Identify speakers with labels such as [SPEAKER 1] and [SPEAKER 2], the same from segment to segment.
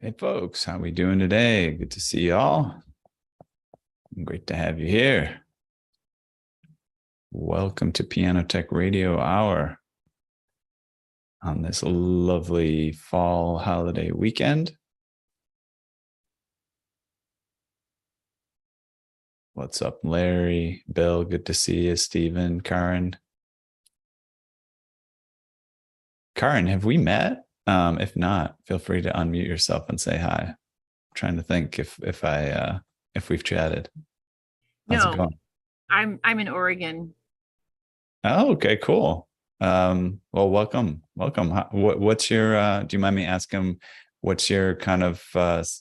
[SPEAKER 1] Hey folks, how we doing today? Good to see y'all. Great to have you here. Welcome to Piano Tech Radio Hour on this lovely fall holiday weekend. What's up, Larry, Bill? Good to see you, Stephen, Karen. Karen, have we met? If not, feel free to unmute yourself and say hi. I'm trying to think if we've chatted. How's it
[SPEAKER 2] No,
[SPEAKER 1] going?
[SPEAKER 2] I'm in Oregon.
[SPEAKER 1] Oh, okay, cool. Well, welcome. What's your, do you mind me asking, what's your kind of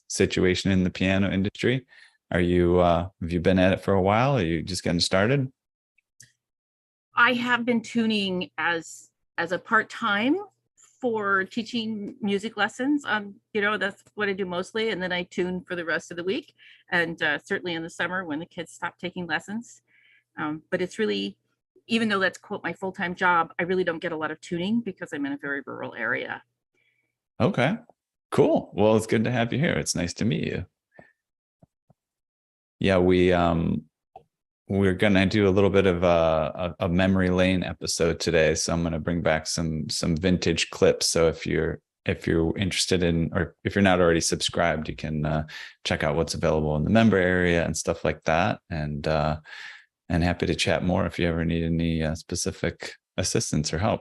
[SPEAKER 1] situation in the piano industry? Are you, have you been at it for a while? Or are you just getting started?
[SPEAKER 2] I have been tuning as a part-time for teaching music lessons. That's what I do mostly, and then I tune for the rest of the week, and certainly in the summer when the kids stop taking lessons. But it's really, even though that's quote my full-time job, I really don't get a lot of tuning because I'm in a very rural area.
[SPEAKER 1] Okay, cool. Well, it's good to have you here. It's nice to meet you. Yeah, we're gonna do a little bit of a memory lane episode today. So I'm gonna bring back some vintage clips. So if you're interested in, or if you're not already subscribed, you can check out what's available in the member area and stuff like that. And happy to chat more if you ever need any specific assistance or help.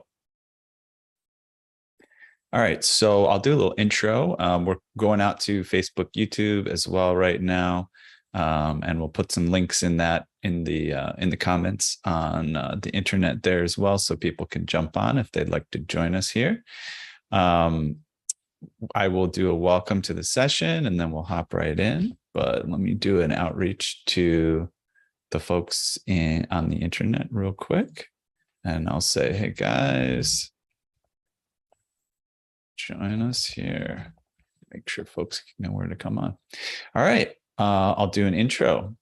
[SPEAKER 1] All right, so I'll do a little intro. We're going out to Facebook, YouTube as well right now, and we'll put some links in the comments on the internet there as well, so people can jump on if they'd like to join us here. I will do a welcome to the session, and then we'll hop right in. But let me do an outreach to the folks on the internet real quick, and I'll say, hey guys, join us here. Make sure folks know where to come on. All right, I'll do an intro.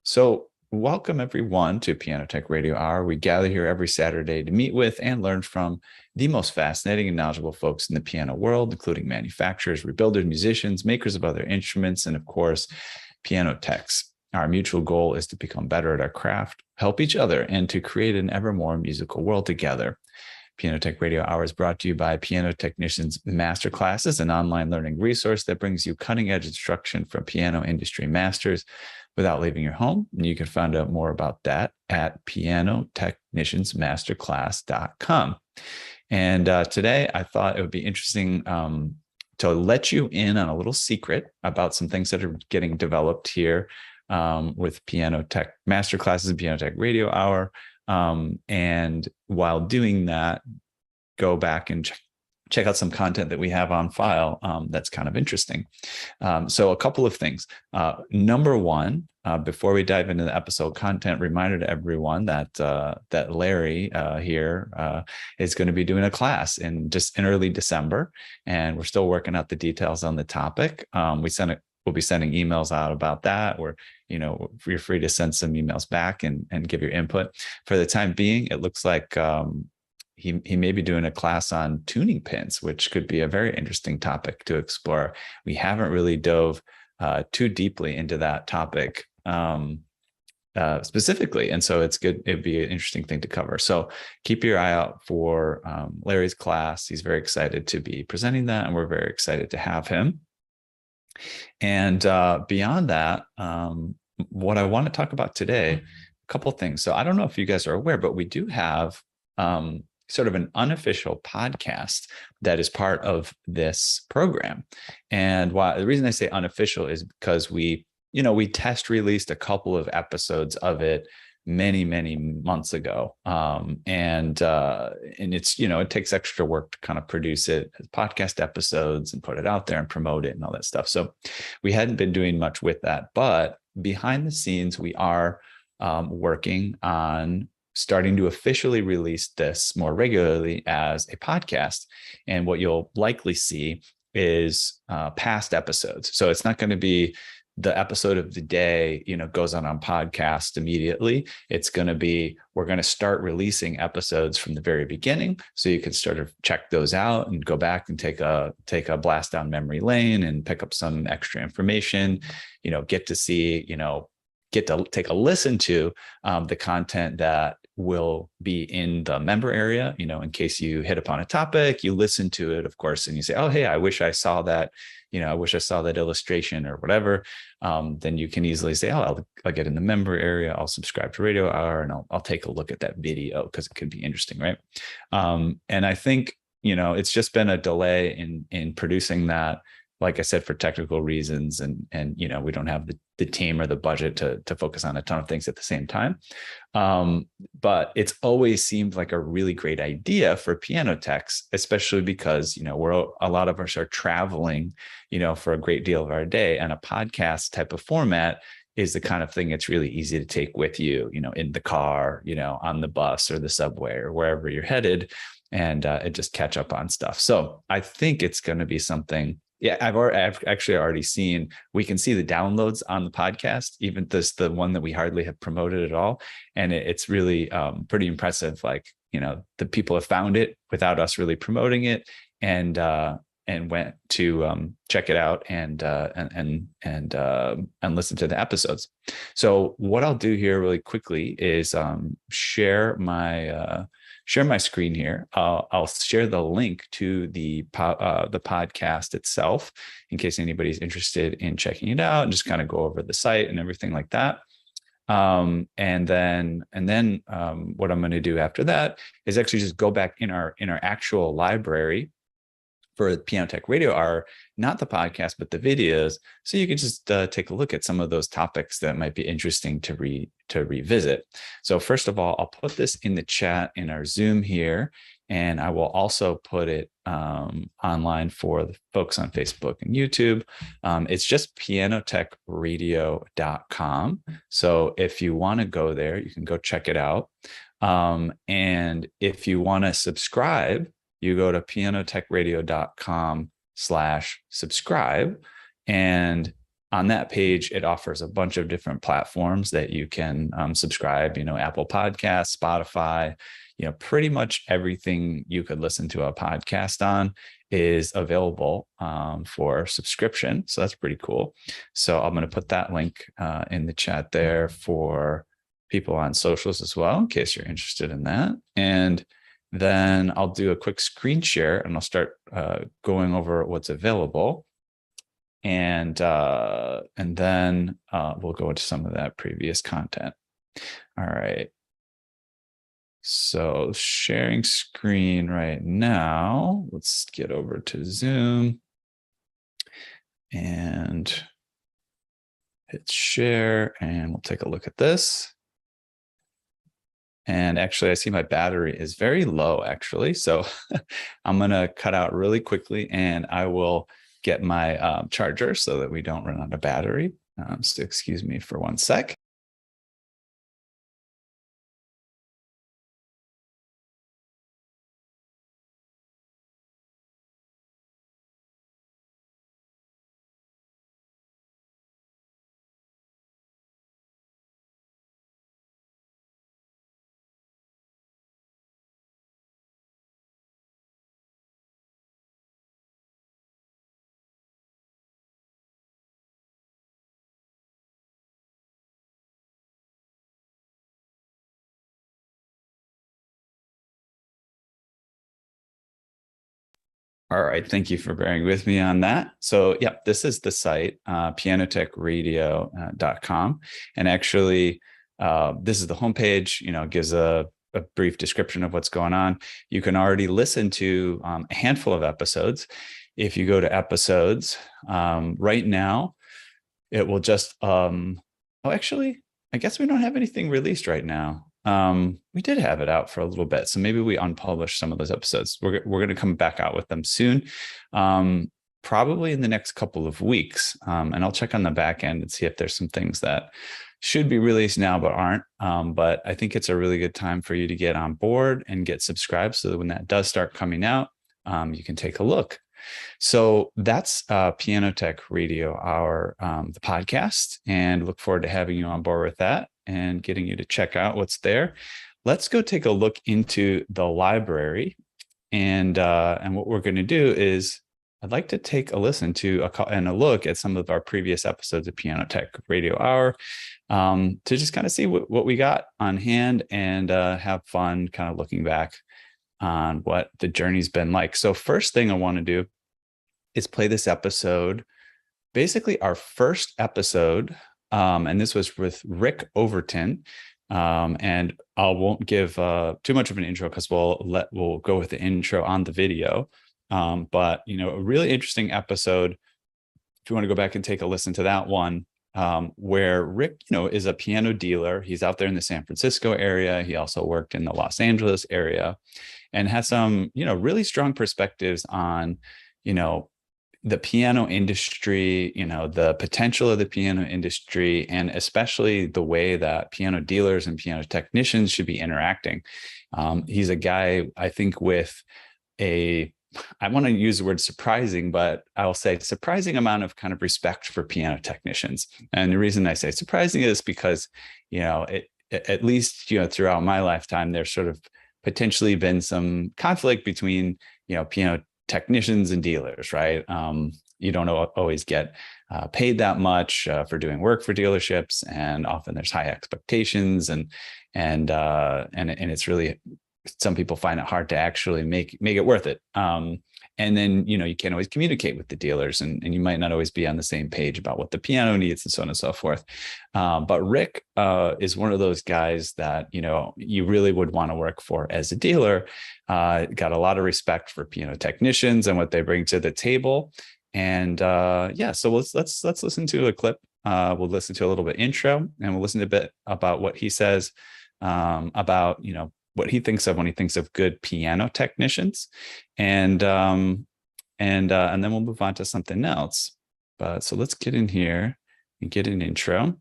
[SPEAKER 1] So welcome everyone to Piano Tech Radio Hour. We gather here every Saturday to meet with and learn from the most fascinating and knowledgeable folks in the piano world, including manufacturers, rebuilders, musicians, makers of other instruments, and of course, piano techs. Our mutual goal is to become better at our craft, help each other, and to create an ever more musical world together. Piano Tech Radio Hour is brought to you by Piano Technicians Masterclasses, an online learning resource that brings you cutting-edge instruction from piano industry masters without leaving your home. And you can find out more about that at pianotechniciansmasterclass.com. And today I thought it would be interesting to let you in on a little secret about some things that are getting developed here with Piano Tech Masterclasses and Piano Tech Radio Hour. And while doing that, go back and check out some content that we have on file that's kind of interesting. So a couple of things. Number one, before we dive into the episode content, reminder to everyone that that Larry here is going to be doing a class in early December, and we're still working out the details on the topic. We'll be sending emails out about that, or you're free to send some emails back and give your input. For the time being, it looks like he may be doing a class on tuning pins, which could be a very interesting topic to explore. We haven't really dove too deeply into that topic specifically, and so it's good. It'd be an interesting thing to cover. So keep your eye out for Larry's class. He's very excited to be presenting that, and we're very excited to have him. And beyond that, what I want to talk about today, a couple of things. So I don't know if you guys are aware, but we do have sort of an unofficial podcast that is part of this program. And the reason I say unofficial is because we test released a couple of episodes of it many months ago, and it's it takes extra work to kind of produce it as podcast episodes and put it out there and promote it and all that stuff. So we hadn't been doing much with that, but behind the scenes we are working on starting to officially release this more regularly as a podcast. And what you'll likely see is past episodes. So it's not going to be the episode of the day, goes on podcast immediately. It's going to be, we're going to start releasing episodes from the very beginning. So you can sort of check those out and go back and take a blast down memory lane and pick up some extra information, get to see, get to take a listen to the content that will be in the member area, in case you hit upon a topic, you listen to it, of course, and you say, oh, hey, I wish I saw that, I wish I saw that illustration or whatever. Then you can easily say, oh, I'll get in the member area, I'll subscribe to Radio Hour, and I'll take a look at that video because it could be interesting, right? And I think, it's just been a delay in producing that, like I said, for technical reasons, and we don't have the team or the budget to focus on a ton of things at the same time. But it's always seemed like a really great idea for piano techs, especially because, a lot of us are traveling, for a great deal of our day, and a podcast type of format is the kind of thing it's really easy to take with you, in the car, on the bus or the subway or wherever you're headed, and just catch up on stuff. So I think it's going to be something. Yeah, I've actually already seen, we can see the downloads on the podcast, even the one that we hardly have promoted at all. And it's really pretty impressive. Like, the people have found it without us really promoting it, and went to check it out and listen to the episodes. So what I'll do here really quickly is share my screen here. I'll share the link to the podcast itself in case anybody's interested in checking it out, and just kind of go over the site and everything like that. And then what I'm going to do after that is actually just go back in our actual library for the Piano Tech Radio Hour, not the podcast, but the videos. So you can just take a look at some of those topics that might be interesting to revisit. So first of all, I'll put this in the chat in our Zoom here, and I will also put it online for the folks on Facebook and YouTube. It's just pianotechradio.com. So if you want to go there, you can go check it out. And if you want to subscribe, you go to pianotechradio.com/subscribe. And on that page, it offers a bunch of different platforms that you can subscribe, Apple Podcasts, Spotify, pretty much everything you could listen to a podcast on is available for subscription. So that's pretty cool. So I'm going to put that link in the chat there for people on socials as well, in case you're interested in that. And then I'll do a quick screen share, and I'll start going over what's available. And then we'll go into some of that previous content. All right. So sharing screen right now. Let's get over to Zoom and hit share, and we'll take a look at this. And actually, I see my battery is very low, actually. So I'm going to cut out really quickly, and I will get my charger so that we don't run out of battery. So excuse me for one sec. All right, thank you for bearing with me on that. So, yeah, this is the site, pianotechradio.com. And actually, this is the homepage, gives a brief description of what's going on. You can already listen to a handful of episodes. If you go to episodes, right now, it will just, actually, I guess we don't have anything released right now. We did have it out for a little bit, so maybe we unpublished some of those episodes. We're going to come back out with them soon, probably in the next couple of weeks. And I'll check on the back end and see if there's some things that should be released now but aren't. But I think it's a really good time for you to get on board and get subscribed, so that when that does start coming out, you can take a look. So that's Piano Tech Radio Hour, the podcast, and look forward to having you on board with that and getting you to check out what's there. Let's go take a look into the library, and what we're going to do is I'd like to take a listen to a look at some of our previous episodes of Piano Tech Radio Hour, to just kind of see what we got on hand and have fun kind of looking back on what the journey's been like. So first thing I want to do is play this episode, basically our first episode, and this was with Rick Overton. And I won't give too much of an intro because we'll go with the intro on the video. But a really interesting episode. If you want to go back and take a listen to that one, where Rick, is a piano dealer. He's out there in the San Francisco area. He also worked in the Los Angeles area, and has some, really strong perspectives on, the piano industry, the potential of the piano industry, and especially the way that piano dealers and piano technicians should be interacting. He's a guy, I think, with I want to use the word surprising, but I'll say surprising amount of kind of respect for piano technicians. And the reason I say surprising is because, at least, throughout my lifetime, there's sort of potentially been some conflict between, piano technicians and dealers, right? You don't always get paid that much for doing work for dealerships, and often there's high expectations, and it's really, some people find it hard to actually make it worth it. And then, you can't always communicate with the dealers, and you might not always be on the same page about what the piano needs and so on and so forth. But Rick is one of those guys that, you really would want to work for as a dealer. Got a lot of respect for piano technicians and what they bring to the table. And so let's listen to a clip. We'll listen to a little bit intro, and we'll listen to a bit about what he says about, what he thinks of when he thinks of good piano technicians, and then we'll move on to something else. But so let's get in here and get an intro.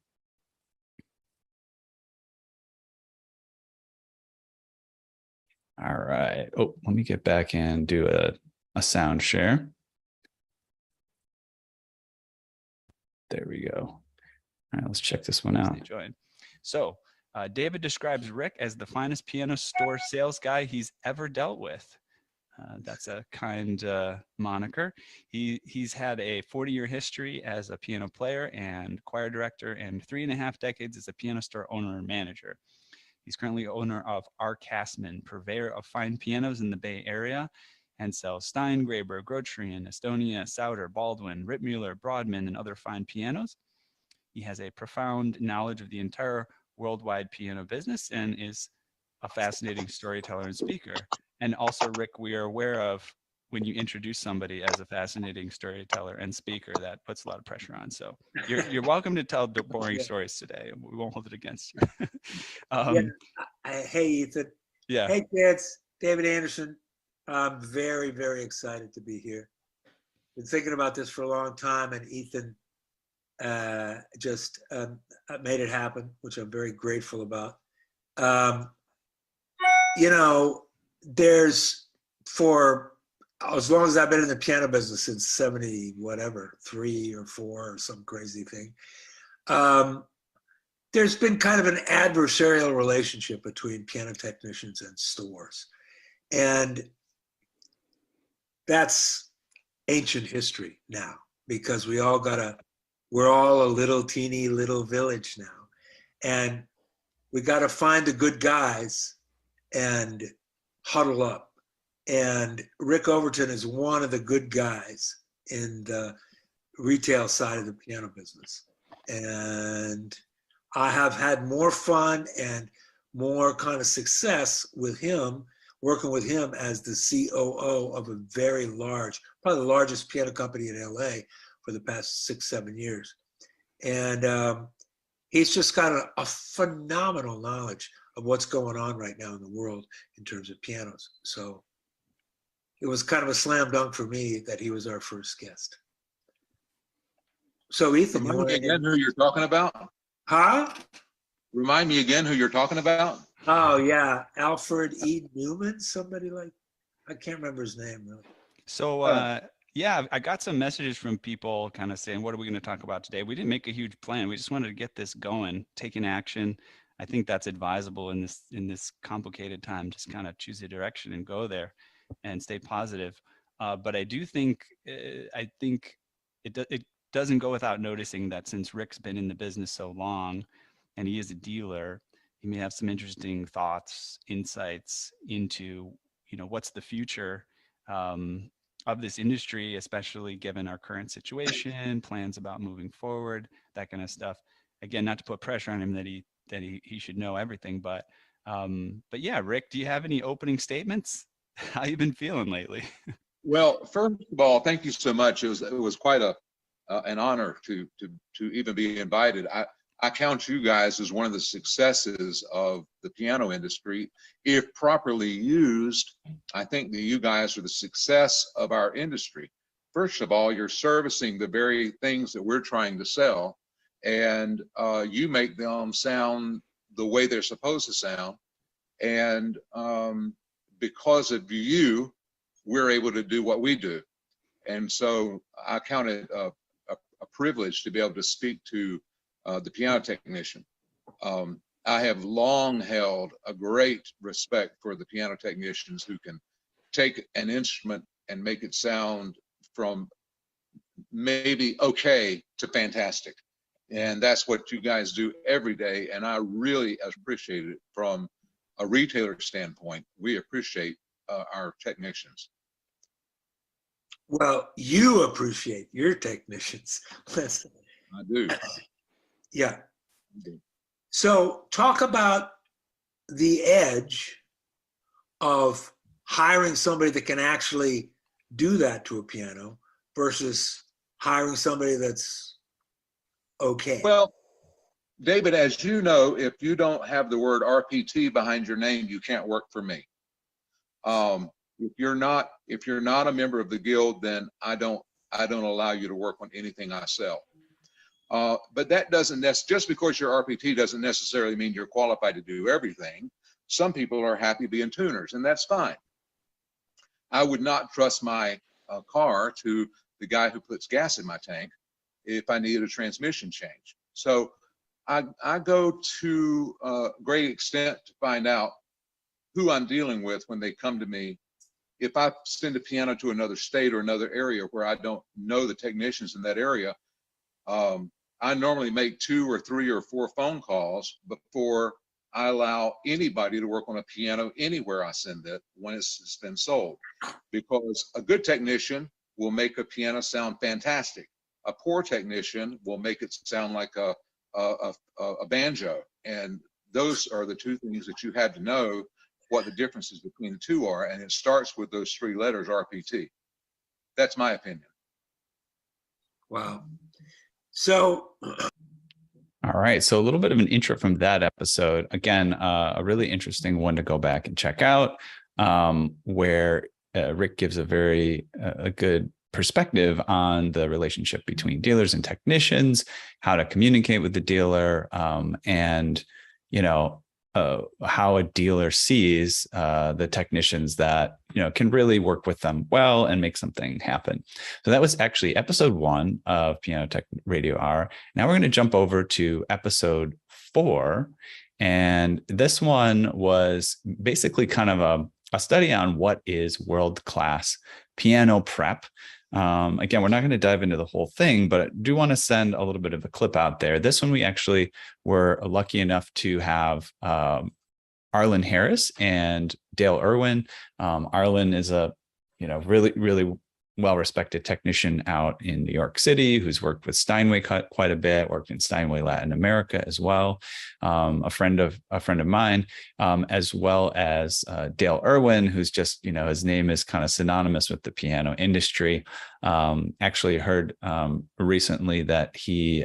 [SPEAKER 1] All right. Oh, let me get back and do a sound share. There we go. All right, let's check this one out. So David describes Rick as the finest piano store sales guy he's ever dealt with. That's a kind moniker. He's had a 40-year history as a piano player and choir director, and 3.5 decades as a piano store owner and manager. He's currently owner of R. Cassman, purveyor of fine pianos in the Bay Area, and sells Stein, Graber, Grotrian, Estonia, Sauter, Baldwin, Rittmuller, Broadman, and other fine pianos. He has a profound knowledge of the entire worldwide piano business and is a fascinating storyteller and speaker. And also, Rick, we are aware of when you introduce somebody as a fascinating storyteller and speaker, that puts a lot of pressure on. So you're welcome to tell the boring stories today. We won't hold it against you.
[SPEAKER 3] Hey, Ethan.
[SPEAKER 1] Yeah.
[SPEAKER 3] Hey, kids. David Anderson. I'm very, very excited to be here. Been thinking about this for a long time, and Ethan just made it happen, which I'm very grateful about. There's, for as long as I've been in the piano business, since 70 whatever, 3 or 4 or some crazy thing, there's been kind of an adversarial relationship between piano technicians and stores, and that's ancient history now, because we're all a little teeny little village now, and we got to find the good guys and huddle up. And Rick Overton is one of the good guys in the retail side of the piano business. And I have had more fun and more kind of success with him, working with him as the COO of a very large, probably the largest piano company in LA for the past 6-7 years. And he's just got a phenomenal knowledge of what's going on right now in the world in terms of pianos. So it was kind of a slam dunk for me that he was our first guest. So Ethan,
[SPEAKER 4] remind me again who you're talking about?
[SPEAKER 3] Huh?
[SPEAKER 4] Remind me again who you're talking about?
[SPEAKER 3] Oh yeah, Alfred E. Newman, somebody like, I can't remember his name really.
[SPEAKER 1] So
[SPEAKER 5] Yeah, I got some messages from people kind of saying, what are we going to talk about today? We didn't make a huge plan. We just wanted to get this going, taking action. I think that's advisable in this complicated time. Just kind of choose a direction and go there and stay positive. But I do think, it doesn't go without noticing that since Rick's been in the business so long and he is a dealer, he may have some interesting thoughts, insights into, what's the future of this industry, especially given our current situation, plans about moving forward, that kind of stuff. Again, not to put pressure on him that he should know everything, but yeah, Rick, do you have any opening statements? How you been feeling lately?
[SPEAKER 4] Well, first of all, thank you so much. It was quite an honor to even be invited. I count you guys as one of the successes of the piano industry. If properly used, I think that you guys are the success of our industry. First of all, you're servicing the very things that we're trying to sell, and you make them sound the way they're supposed to sound. And because of you, we're able to do what we do. And so I count it a privilege to be able to speak to the piano technician. I have long held a great respect for the piano technicians who can take an instrument and make it sound from maybe okay to fantastic. And that's what you guys do every day. And I really appreciate it from a retailer standpoint. We appreciate our technicians.
[SPEAKER 3] Well, you appreciate your technicians.
[SPEAKER 4] I do.
[SPEAKER 3] Yeah. So talk about the edge of hiring somebody that can actually do that to a piano versus hiring somebody that's okay.
[SPEAKER 4] Well, David, as you know, if you don't have the word RPT behind your name, you can't work for me. If you're not a member of the guild, then I don't allow you to work on anything I sell. But that doesn't just because you're RPT doesn't necessarily mean you're qualified to do everything. Some people are happy being tuners, and that's fine. I would not trust my car to the guy who puts gas in my tank if I needed a transmission change. So I go to a great extent to find out who I'm dealing with when they come to me. If I send a piano to another state or another area where I don't know the technicians in that area, I normally make 2 or 3 or 4 phone calls before I allow anybody to work on a piano anywhere I send it when it's been sold. Because a good technician will make a piano sound fantastic. A poor technician will make it sound like a banjo. And those are the 2 things that you had to know what the differences between the 2 are. And it starts with those 3 letters, RPT. That's my opinion.
[SPEAKER 3] Wow. So,
[SPEAKER 1] all right. So a little bit of an intro from that episode. Again, a really interesting one to go back and check out, where Rick gives a very good perspective on the relationship between dealers and technicians, how to communicate with the dealer, and how a dealer sees the technicians that can really work with them well and make something happen. So that was actually episode 1 of Piano Tech Radio Hour. Now we're going to jump over to episode 4, and this one was basically kind of a study on what is world-class piano prep. Again, we're not going to dive into the whole thing, but I do want to send a little bit of a clip out there. This one, we actually were lucky enough to have Arlen Harris and Dale Irwin. Arlen is a really, really well-respected technician out in New York City who's worked with Steinway quite a bit, worked in Steinway Latin America as well. A friend of mine, as well as Dale Irwin, who's just, his name is kind of synonymous with the piano industry. Actually heard recently that he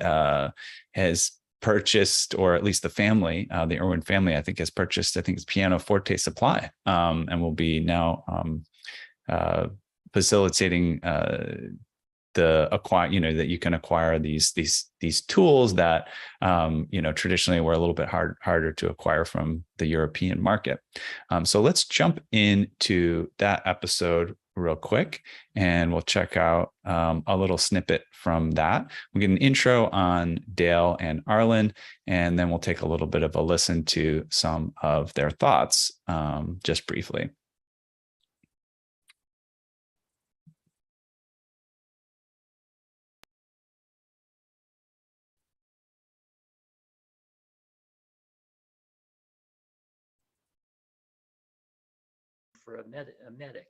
[SPEAKER 1] has purchased, or at least the family, the Irwin family, I think has purchased, it's Pianoforte Supply, and will be now facilitating that you can acquire these tools that traditionally were a little bit harder to acquire from the European market. So let's jump into that episode real quick, and we'll check out a little snippet from that. We'll get an intro on Dale and Arlen, and then we'll take a little bit of a listen to some of their thoughts just briefly.
[SPEAKER 6] For a medic.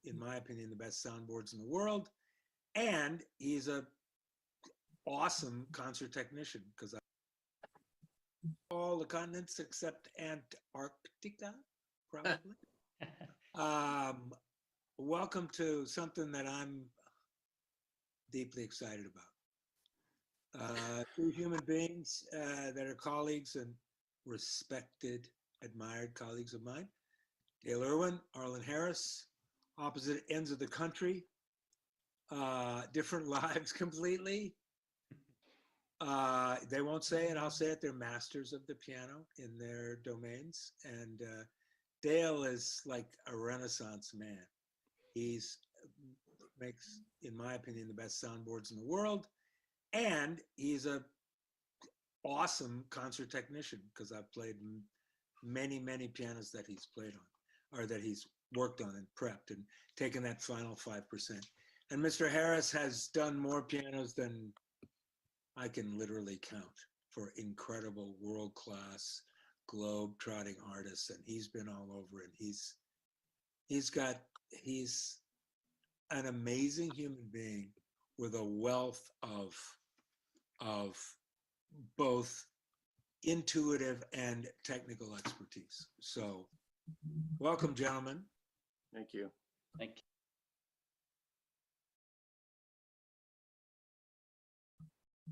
[SPEAKER 3] In my opinion, the best soundboards in the world. And he's a awesome concert technician, because all the continents except Antarctica, probably. Welcome to something that I'm deeply excited about. Two human beings that are colleagues and respected, admired colleagues of mine. Dale Irwin, Arlen Harris, opposite ends of the country, different lives completely. They won't say it, I'll say it, they're masters of the piano in their domains. And Dale is like a Renaissance man. He's makes, in my opinion, the best soundboards in the world. And he's a awesome concert technician, because I've played many, many pianos that he's played on, or that he's worked on and prepped and taken that final 5%. And Mr. Harris has done more pianos than I can literally count, for incredible world-class globe-trotting artists. And he's been all over, and he's an amazing human being with a wealth of both intuitive and technical expertise. So welcome, gentlemen.
[SPEAKER 7] Thank you.
[SPEAKER 6] Thank you.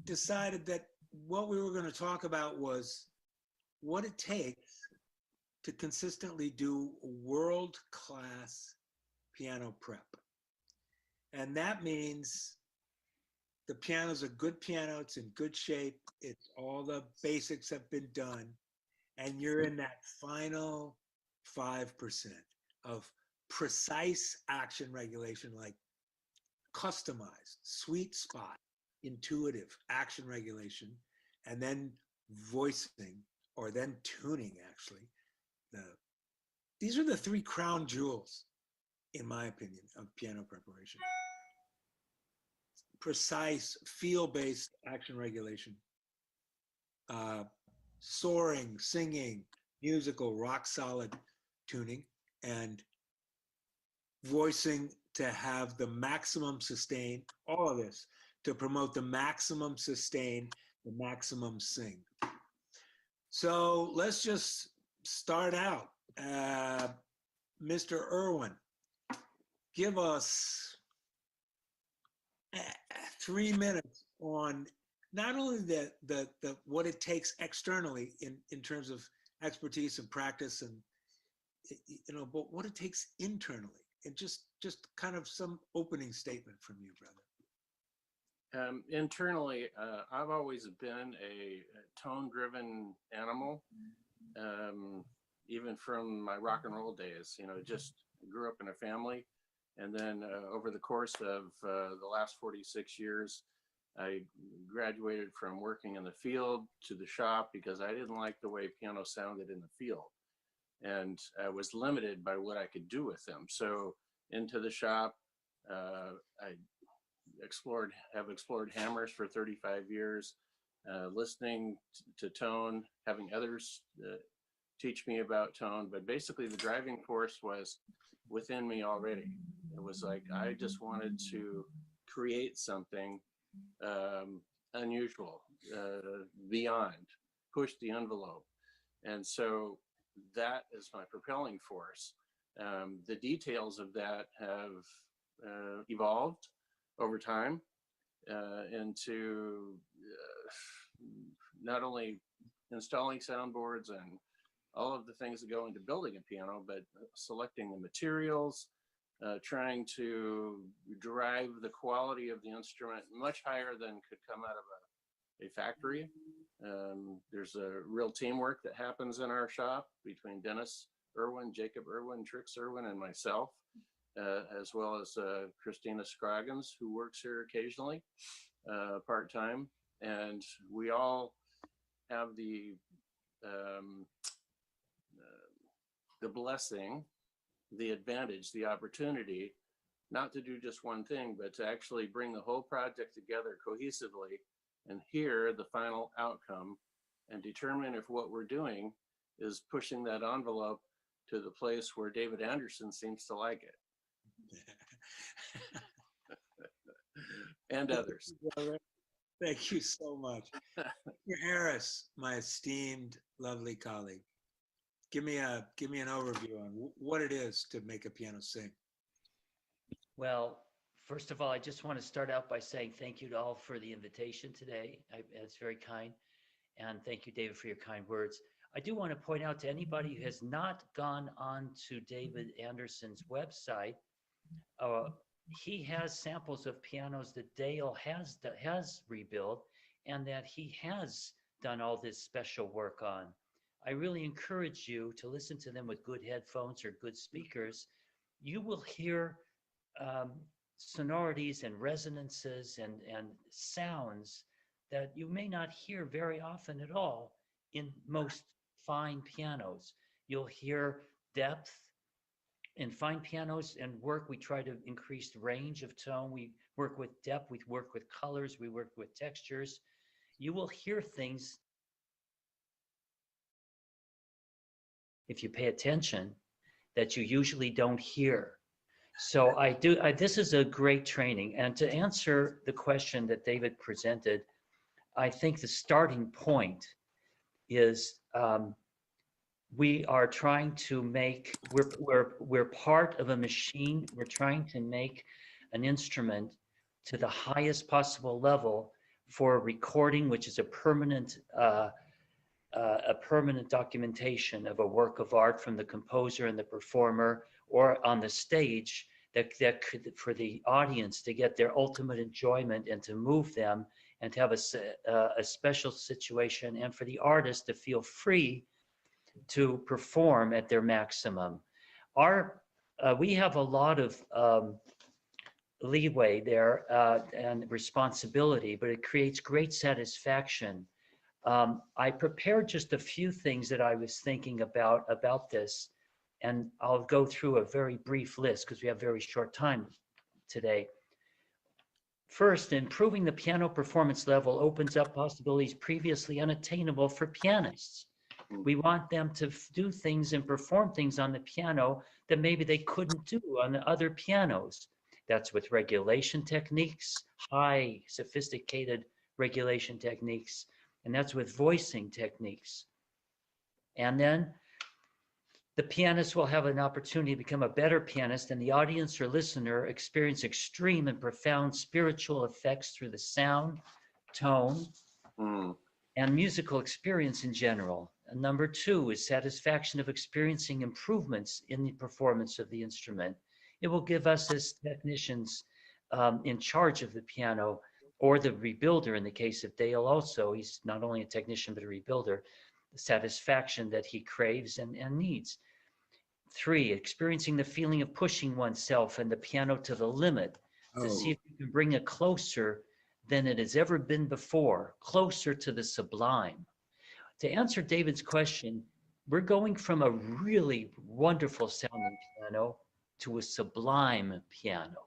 [SPEAKER 3] Decided that what we were going to talk about was what it takes to consistently do world-class piano prep. And that means the piano's a good piano, it's in good shape, it's all the basics have been done, and you're in that final 5% of precise action regulation, like customized, sweet spot, intuitive action regulation, and then voicing, or then tuning, actually. These are the three crown jewels, in my opinion, of piano preparation. Precise, feel-based action regulation, soaring, singing, musical, rock-solid tuning, and voicing to have the maximum sustain, all of this, to promote the maximum sustain, the maximum sing. So let's just start out. Mr. Irwin, give us 3 minutes on not only the what it takes externally in terms of expertise and practice, and but what it takes internally, and just kind of some opening statement from you, brother.
[SPEAKER 7] Internally, I've always been a tone-driven animal, even from my rock and roll days. Just grew up in a family, and then over the course of the last 46 years, I graduated from working in the field to the shop because I didn't like the way piano sounded in the field, and I was limited by what I could do with them. So into the shop, I have explored hammers for 35 years, listening to tone, having others teach me about tone. But basically the driving force was within me already. It was like I just wanted to create something unusual, beyond, push the envelope. And so that is my propelling force. The details of that have evolved over time into not only installing soundboards and all of the things that go into building a piano, but selecting the materials, trying to drive the quality of the instrument much higher than could come out of a factory. There's a real teamwork that happens in our shop between Dennis Irwin, Jacob Irwin, Trix Irwin, and myself, as well as Christina Scroggins, who works here occasionally, part-time. And we all have the blessing, the advantage, the opportunity, not to do just one thing, but to actually bring the whole project together cohesively and hear the final outcome and determine if what we're doing is pushing that envelope to the place where David Anderson seems to like it. And others.
[SPEAKER 3] Thank you so much. Mr. Harris, my esteemed, lovely colleague, give me an overview on what it is to make a piano sing.
[SPEAKER 6] Well, first of all, I just want to start out by saying thank you to all for the invitation today. It's very kind. And thank you, David, for your kind words. I do want to point out to anybody who has not gone on to David Anderson's website, he has samples of pianos that Dale has rebuilt and that he has done all this special work on. I really encourage you to listen to them with good headphones or good speakers. You will hear sonorities and resonances and sounds that you may not hear very often at all in most fine pianos. You'll hear depth. In fine pianos and work, we try to increase range of tone. We work with depth, we work with colors, we work with textures. You will hear things, if you pay attention, that you usually don't hear. So this is a great training. And to answer the question that David presented, I think the starting point is we are trying to make, we're part of a machine. We're trying to make an instrument to the highest possible level for recording, which is a permanent documentation of a work of art from the composer and the performer, or on the stage, that could, for the audience to get their ultimate enjoyment and to move them and to have a special situation, and for the artist to feel free to perform at their maximum. We have a lot of leeway there and responsibility, but it creates great satisfaction. I prepared just a few things that I was thinking about this, and I'll go through a very brief list because we have very short time today. First, improving the piano performance level opens up possibilities previously unattainable for pianists. We want them to do things and perform things on the piano that maybe they couldn't do on the other pianos. That's with regulation techniques, high sophisticated regulation techniques, and that's with voicing techniques. And then the pianist will have an opportunity to become a better pianist, and the audience or listener experience extreme and profound spiritual effects through the sound, tone, and musical experience in general. And number two is satisfaction of experiencing improvements in the performance of the instrument. It will give us as technicians in charge of the piano, or the rebuilder in the case of Dale also, he's not only a technician but a rebuilder, the satisfaction that he craves and needs. Three, experiencing the feeling of pushing oneself and the piano to the limit to see if you can bring it closer than it has ever been before, closer to the sublime. To answer David's question, we're going from a really wonderful sounding piano to a sublime piano.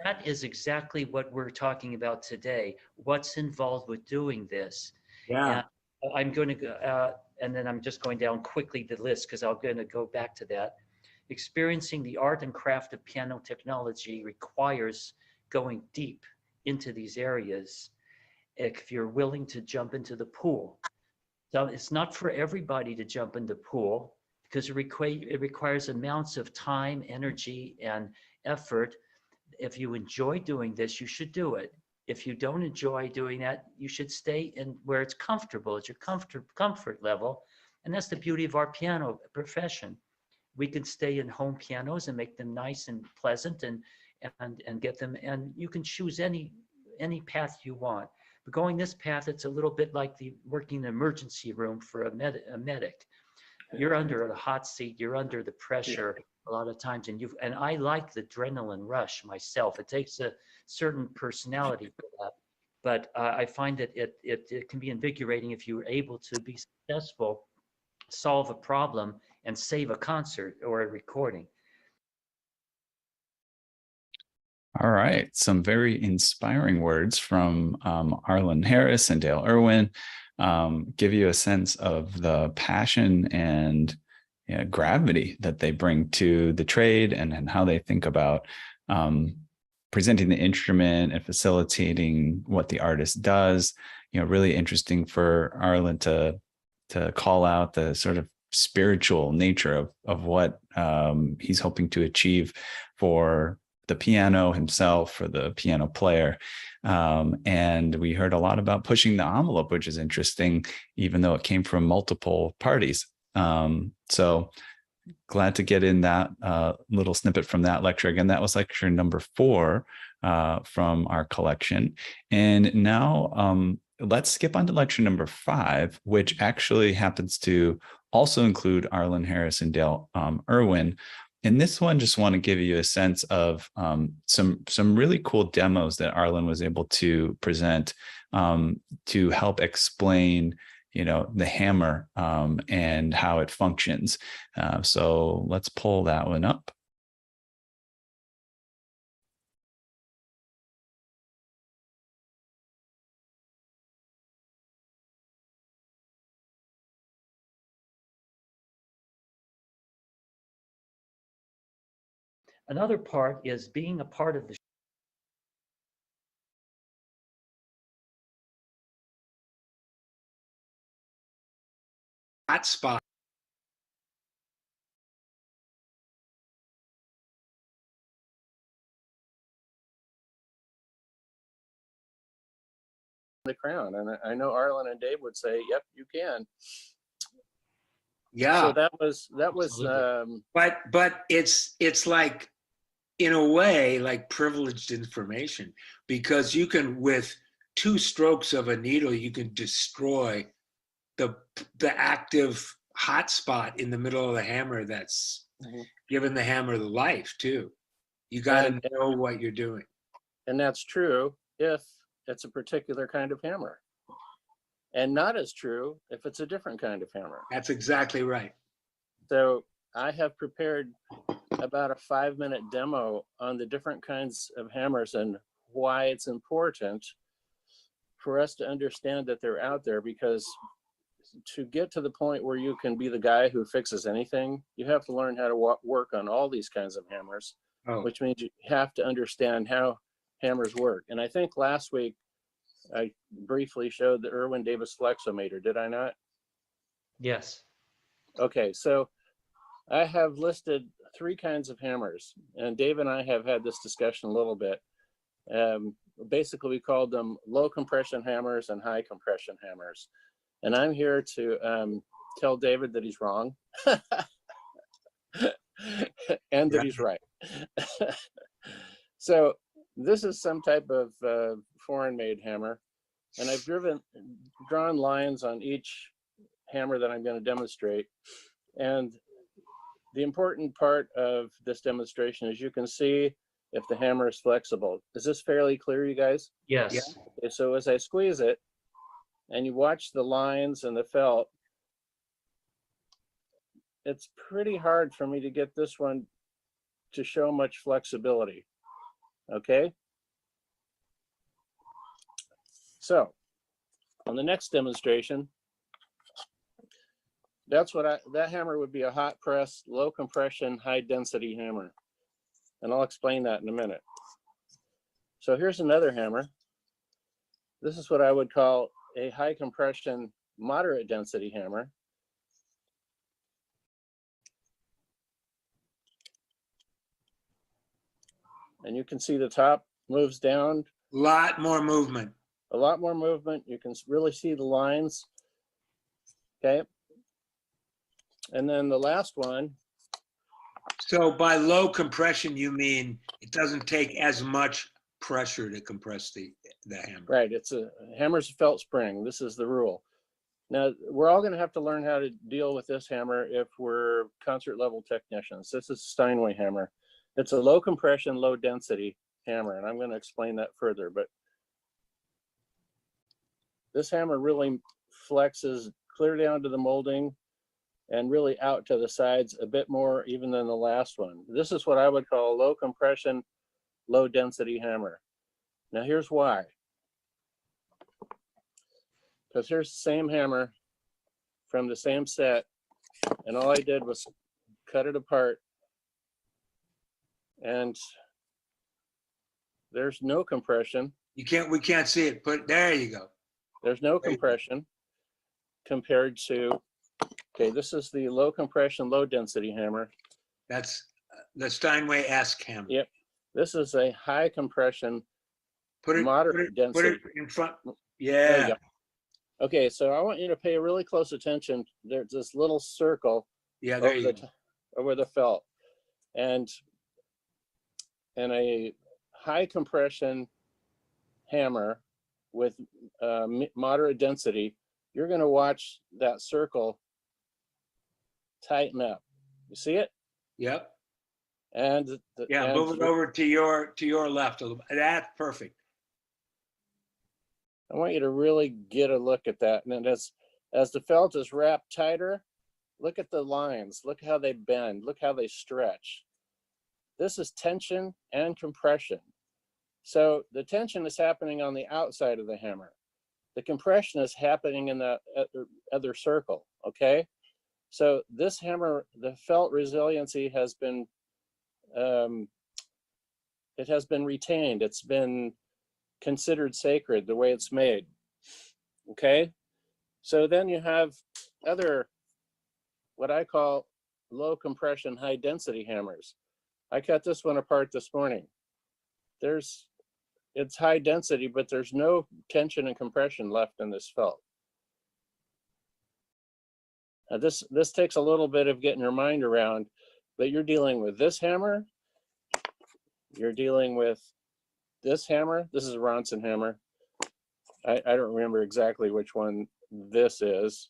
[SPEAKER 6] That is exactly what we're talking about today. What's involved with doing this?
[SPEAKER 3] Yeah.
[SPEAKER 6] And I'm going to go, and then I'm just going down quickly the list because I'm going to go back to that. Experiencing the art and craft of piano technology requires going deep into these areas if you're willing to jump into the pool. So it's not for everybody to jump in the pool because it requires amounts of time, energy, and effort. If you enjoy doing this, you should do it. If you don't enjoy doing that, you should stay in where it's comfortable, at your comfort level. And that's the beauty of our piano profession. We can stay in home pianos and make them nice and pleasant and get them, and you can choose any path you want. But going this path, it's a little bit like working in the emergency room for a medic. You're under the hot seat, you're under the pressure a lot of times, and I like the adrenaline rush myself. It takes a certain personality for that, but I find that it can be invigorating if you're able to be successful, solve a problem, and save a concert or a recording.
[SPEAKER 1] All right. Some very inspiring words from Arlen Harris and Dale Irwin. Give you a sense of the passion and gravity that they bring to the trade, and how they think about presenting the instrument and facilitating what the artist does. Really interesting for Arlen to call out the sort of spiritual nature of what he's hoping to achieve for the piano himself, for the piano player. And we heard a lot about pushing the envelope, which is interesting, even though it came from multiple parties. So glad to get in that little snippet from that lecture. Again, that was lecture number 4 from our collection. And now let's skip on to lecture number 5, which actually happens to also include Arlen Harris and Dale Irwin. And this one, just want to give you a sense of some really cool demos that Arlen was able to present to help explain, the hammer and how it functions. So let's pull that one up.
[SPEAKER 6] Another part is being a part of the
[SPEAKER 3] hot spot.
[SPEAKER 7] The crown. And I know Arlen and Dave would say, yep, you can.
[SPEAKER 3] Yeah.
[SPEAKER 7] So that was
[SPEAKER 3] But it's like, in a way, like privileged information, because you can, with 2 strokes of a needle, you can destroy the active hot spot in the middle of the hammer that's giving the hammer the life too. You got to know what you're doing.
[SPEAKER 7] And that's true if it's a particular kind of hammer, and not as true if it's a different kind of hammer.
[SPEAKER 3] That's exactly right.
[SPEAKER 7] So I have prepared about a 5-minute demo on the different kinds of hammers and why it's important for us to understand that they're out there, because to get to the point where you can be the guy who fixes anything, you have to learn how to work on all these kinds of hammers, which means you have to understand how hammers work. And I think last week I briefly showed the Irwin Davis Flexometer, did I not?
[SPEAKER 6] Yes.
[SPEAKER 7] Okay, so I have listed 3 kinds of hammers, and Dave and I have had this discussion a little bit. Basically, we called them low compression hammers and high compression hammers. And I'm here to tell David that he's wrong and that he's right. So this is some type of foreign-made hammer, and I've drawn lines on each hammer that I'm going to demonstrate. And the important part of this demonstration is you can see if the hammer is flexible. Is this fairly clear, you guys?
[SPEAKER 6] Yes.
[SPEAKER 3] Yeah.
[SPEAKER 7] Okay, so as I squeeze it, and you watch the lines and the felt, it's pretty hard for me to get this one to show much flexibility. Okay. So on the next demonstration, that hammer would be a hot press, low compression, high density hammer. And I'll explain that in a minute. So here's another hammer. This is what I would call a high compression, moderate density hammer. And you can see the top moves down.
[SPEAKER 3] A lot more movement.
[SPEAKER 7] A lot more movement. You can really see the lines. Okay. And then the last one.
[SPEAKER 3] So by low compression, you mean it doesn't take as much pressure to compress the hammer.
[SPEAKER 8] Right. It's a hammer's a felt spring. This is the rule. Now, we're all going to have to learn how to deal with this hammer if we're concert level technicians. This is Steinway hammer. It's a low compression, low density hammer, and I'm going to explain that further. But this hammer really flexes clear down to the molding and really out to the sides a bit more even than the last one. This is what I would call a low compression, low density hammer. Now here's why. Because here's the same hammer from the same set, and all I did was cut it apart, and there's no compression.
[SPEAKER 3] We can't see it, but there you go.
[SPEAKER 8] There's no compression compared to, okay, this is the low compression, low density hammer.
[SPEAKER 3] That's the Steinway-esque hammer.
[SPEAKER 8] Yep. This is a high compression,
[SPEAKER 3] Put it
[SPEAKER 8] moderate
[SPEAKER 3] put
[SPEAKER 8] density.
[SPEAKER 3] it in front.
[SPEAKER 8] There
[SPEAKER 3] Yeah.
[SPEAKER 8] you go. Okay, so I want you to pay really close attention. There's this little circle
[SPEAKER 3] Yeah, there
[SPEAKER 8] over
[SPEAKER 3] you
[SPEAKER 8] the
[SPEAKER 3] go.
[SPEAKER 8] over the felt, and a high compression hammer with moderate density, you're going to watch that circle tighten up. You see it?
[SPEAKER 3] Yep.
[SPEAKER 8] And
[SPEAKER 3] Yeah, move it over to your left a little. That's perfect.
[SPEAKER 8] I want you to really get a look at that. And then as the felt is wrapped tighter, look at the lines. Look how they bend. Look how they stretch. This is tension and compression. So the tension is happening on the outside of the hammer. The compression is happening in the other circle, okay? So this hammer, the felt resiliency has been, it has been retained. It's been considered sacred the way it's made, okay? So then you have other, what I call low compression, high density hammers. I cut this one apart this morning. It's high density, but there's no tension and compression left in this felt. Now this takes a little bit of getting your mind around, but you're dealing with this hammer, you're dealing with this hammer. This is a Ronson hammer. I don't remember exactly which one this is,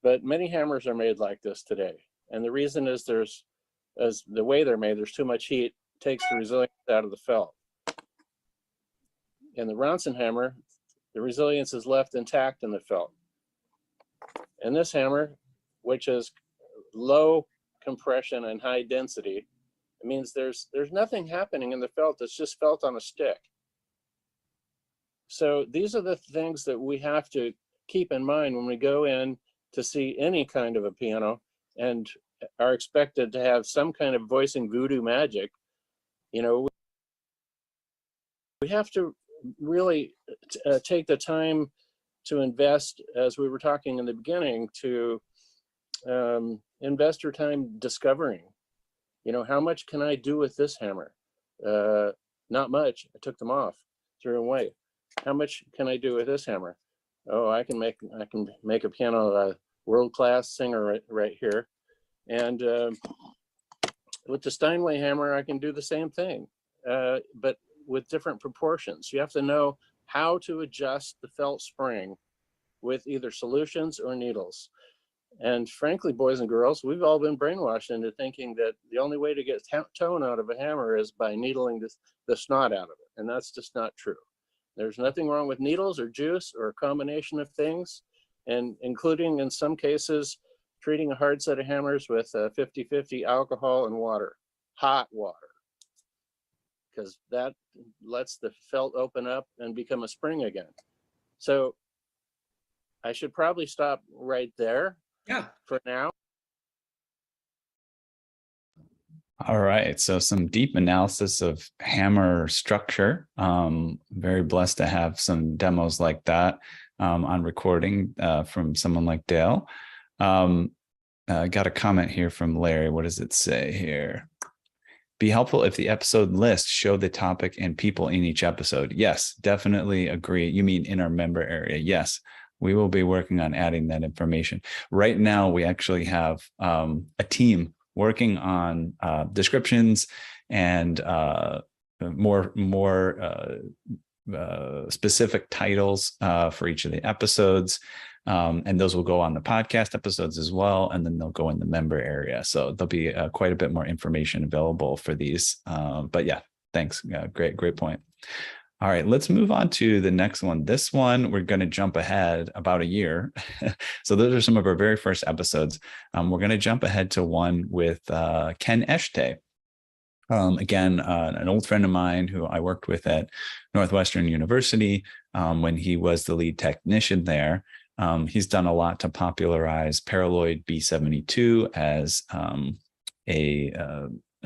[SPEAKER 8] but many hammers are made like this today. And the reason is as the way they're made, there's too much heat, takes the resilience out of the felt. In the Ronson hammer, the resilience is left intact in the felt. And this hammer, which is low compression and high density, it means there's nothing happening in the felt. It's just felt on a stick. So these are the things that we have to keep in mind when we go in to see any kind of a piano and are expected to have some kind of voicing voodoo magic. You know, we have to really take the time to invest, as we were talking in the beginning, to invest your time discovering, you know, how much can I do with this hammer? Not much. I took them off, threw them away. How much can I do with this hammer? Oh, I can make a piano a world-class singer right here. And with the Steinway hammer, I can do the same thing, but with different proportions. You have to know how to adjust the felt spring with either solutions or needles. And frankly, boys and girls, we've all been brainwashed into thinking that the only way to get tone out of a hammer is by needling the snot out of it. And that's just not true. There's nothing wrong with needles or juice or a combination of things, and including in some cases, treating a hard set of hammers with 50-50 alcohol and water, hot water, because that lets the felt open up and become a spring again. So I should probably stop right there.
[SPEAKER 3] Yeah.
[SPEAKER 8] For now.
[SPEAKER 1] All right. So some deep analysis of hammer structure. Very blessed to have some demos like that on recording from someone like Dale. Got a comment here from Larry. What does it say here? Be helpful if the episode list show the topic and people in each episode. Yes, definitely agree. You mean in our member area? Yes. We will be working on adding that information. Right now, we actually have a team working on descriptions and specific titles for each of the episodes. And those will go on the podcast episodes as well. And then they'll go in the member area. So there'll be quite a bit more information available for these. But yeah, thanks. Great point. All right, let's move on to the next one. This one, we're going to jump ahead about a year. So those are some of our very first episodes. We're going to jump ahead to one with Ken Eshtay. Again, an old friend of mine who I worked with at Northwestern University when he was the lead technician there. He's done a lot to popularize Paraloid B72 as a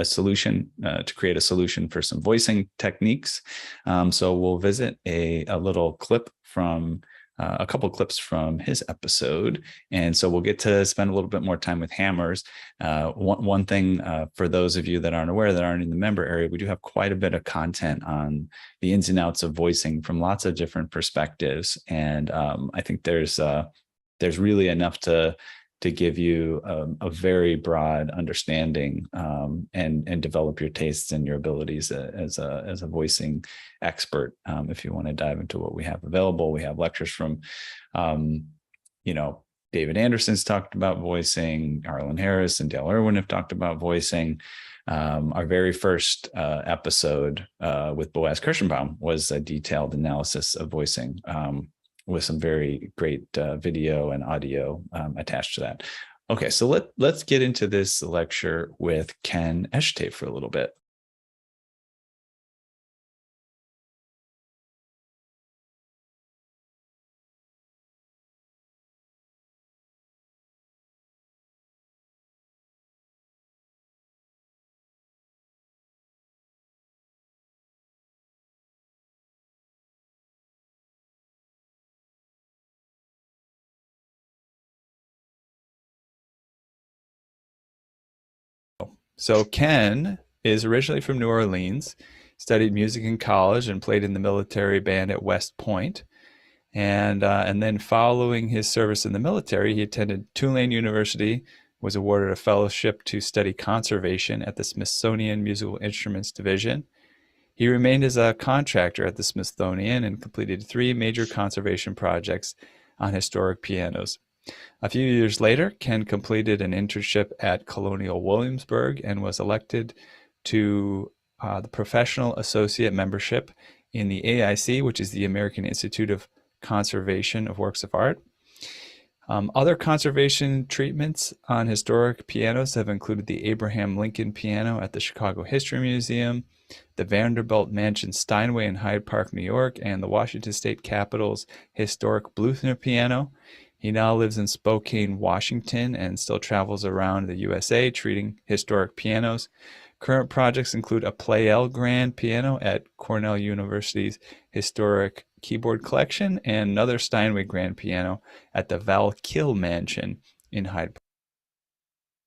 [SPEAKER 1] solution to create a solution for some voicing techniques. So we'll visit a little clip from a couple clips from his episode. And so we'll get to spend a little bit more time with hammers. One thing for those of you that aren't aware, that aren't in the member area, we do have quite a bit of content on the ins and outs of voicing from lots of different perspectives. And I think there's really enough to give you a very broad understanding and develop your tastes and your abilities as a voicing expert. If you want to dive into what we have available, we have lectures from, David Anderson's talked about voicing, Arlen Harris and Dale Irwin have talked about voicing. Our very first episode with Boaz Kirschenbaum was a detailed analysis of voicing. With some very great video and audio attached to that. Okay, so let's get into this lecture with Ken Eshtay for a little bit. So Ken is originally from New Orleans, studied music in college and played in the military band at West Point. And then following his service in the military, he attended Tulane University, was awarded a fellowship to study conservation at the Smithsonian Musical Instruments Division. He remained as a contractor at the Smithsonian and completed 3 major conservation projects on historic pianos. A few years later, Ken completed an internship at Colonial Williamsburg and was elected to the professional associate membership in the AIC, which is the American Institute of Conservation of Works of Art. Other conservation treatments on historic pianos have included the Abraham Lincoln piano at the Chicago History Museum, the Vanderbilt Mansion Steinway in Hyde Park, New York, and the Washington State Capitol's historic Bluthner piano. He now lives in Spokane, Washington, and still travels around the USA treating historic pianos. Current projects include a Pleyel grand piano at Cornell University's Historic Keyboard Collection and another Steinway grand piano at the Val Kill Mansion in Hyde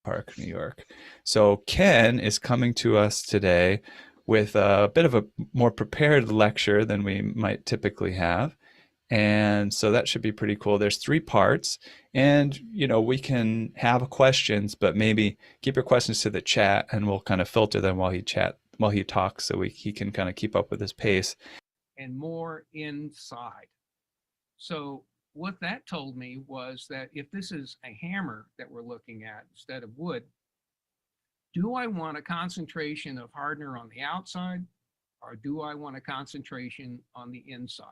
[SPEAKER 1] Park, New York. So Ken is coming to us today with a bit of a more prepared lecture than we might typically have. And so that should be pretty cool. There's 3 parts, and we can have questions, but maybe keep your questions to the chat, and we'll kind of filter them while he talks, so he can kind of keep up with his pace.
[SPEAKER 9] And more inside. So what that told me was that if this is a hammer that we're looking at instead of wood, do I want a concentration of hardener on the outside, or do I want a concentration on the inside?